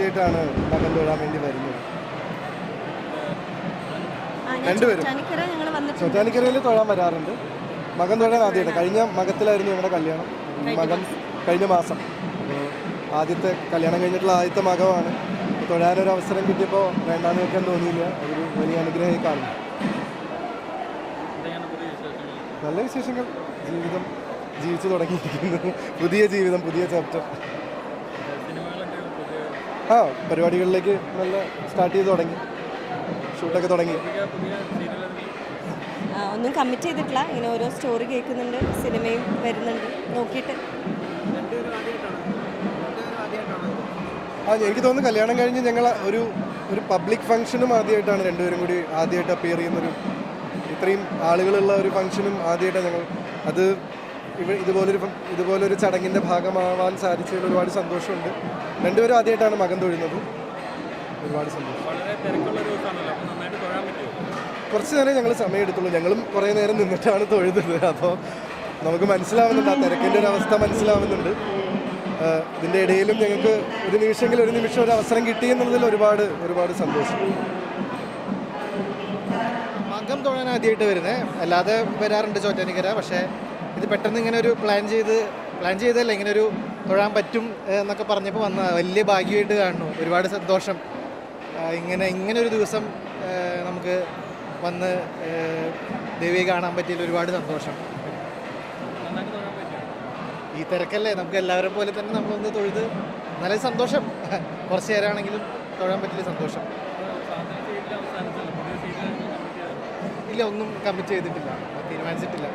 ആദ്യമായിട്ടാണ് മകൻ തൊഴാൻ വേണ്ടി വരുന്നത്. രണ്ടുപേരും ചോറ്റാനിക്കരയിൽ തൊഴാൻ വരാറുണ്ട്. മകൻ തൊഴാൻ ആദ്യമായിട്ട് കഴിഞ്ഞ മകത്തിലായിരുന്നു ഞങ്ങളുടെ കല്യാണം. മകൻ കഴിഞ്ഞ മാസം. ആദ്യത്തെ കല്യാണം കഴിഞ്ഞിട്ടുള്ള ആദ്യത്തെ മകമാണ്. തൊഴാനൊരു അവസരം കിട്ടിയപ്പോൾ വേണ്ടാന്ന് വെക്കാൻ തോന്നിയില്ല. അതൊരു വലിയ അനുഗ്രഹമായി കാണുന്നു. നല്ല വിശേഷങ്ങൾ. ജീവിതം ജീവിച്ചു തുടങ്ങിയിരിക്കുന്നു. പുതിയ ജീവിതം, പുതിയ ചാപ്റ്റർ. പരിപാടികളിലേക്ക് നല്ല സ്റ്റാർട്ട് ചെയ്ത് തുടങ്ങി. ഷൂട്ടൊക്കെ തുടങ്ങി. ഒന്നും കമ്മിറ്റ് ചെയ്തിട്ടില്ല. ഇങ്ങനെ ഓരോ സ്റ്റോറി കേൾക്കുന്നുണ്ട്, സിനിമയും വരുന്നുണ്ട്. നോക്കിയിട്ട് എനിക്ക് തോന്നുന്നു കല്യാണം കഴിഞ്ഞ് ഞങ്ങൾ ഒരു പബ്ലിക് ഫംഗ്ഷനും ആദ്യമായിട്ടാണ് രണ്ടുപേരും കൂടി ആദ്യമായിട്ട് അപ്പിയർ ചെയ്യുന്നൊരു, ഇത്രയും ആളുകളുള്ള ഒരു ഫംഗ്ഷനും ആദ്യമായിട്ടാണ് ഞങ്ങൾ. അത് ഇതുപോലൊരു ചടങ്ങിൻ്റെ ഭാഗമാവാൻ സാധിച്ചതിൽ ഒരുപാട് സന്തോഷമുണ്ട്. രണ്ടുപേരും ആദ്യമായിട്ടാണ് മകൻ തൊഴുന്നത്. ഒരുപാട് സന്തോഷം. കുറച്ച് നേരം ഞങ്ങൾ സമയം എടുത്തുള്ളൂ. ഞങ്ങളും കുറേ നേരം നിന്നിട്ടാണ് തൊഴുന്നത്. അപ്പോൾ നമുക്ക് മനസ്സിലാവുന്നുണ്ട്, ആ തിരക്കിൻ്റെ ഒരു അവസ്ഥ മനസ്സിലാവുന്നുണ്ട്. ഇതിൻ്റെ ഇടയിലും ഞങ്ങൾക്ക് ഒരു നിമിഷം ഒരു അവസരം കിട്ടി എന്നുള്ളതിൽ ഒരുപാട് സന്തോഷം. മകം തൊഴാൻ ആദ്യമായിട്ട് വരുന്നത്, അല്ലാതെ വരാറുണ്ട് ചോറ്റാനിക്കര. പക്ഷേ ഇത് പെട്ടെന്ന് ഇങ്ങനെ ഒരു പ്ലാൻ ചെയ്തല്ല, ഇങ്ങനെ ഒരു തൊഴാൻ പറ്റും എന്നൊക്കെ പറഞ്ഞപ്പോൾ വന്ന വലിയ ഭാഗ്യമായിട്ട് കാണുന്നു. ഒരുപാട് സന്തോഷം. ഇങ്ങനെ ഒരു ദിവസം നമുക്ക് വന്ന് ദേവിയെ കാണാൻ പറ്റിയതിൽ ഒരുപാട് സന്തോഷം. ഈ തിരക്കല്ലേ, നമുക്ക് എല്ലാവരും പോലെ തന്നെ നമ്മളൊന്ന് തൊഴുത് നല്ല സന്തോഷം. കുറച്ച് നേരമാണെങ്കിലും തൊഴാൻ പറ്റിയ സന്തോഷം. ഇല്ല, ഒന്നും കമ്മിറ്റ് ചെയ്തിട്ടില്ല, തീരുമാനിച്ചിട്ടില്ല.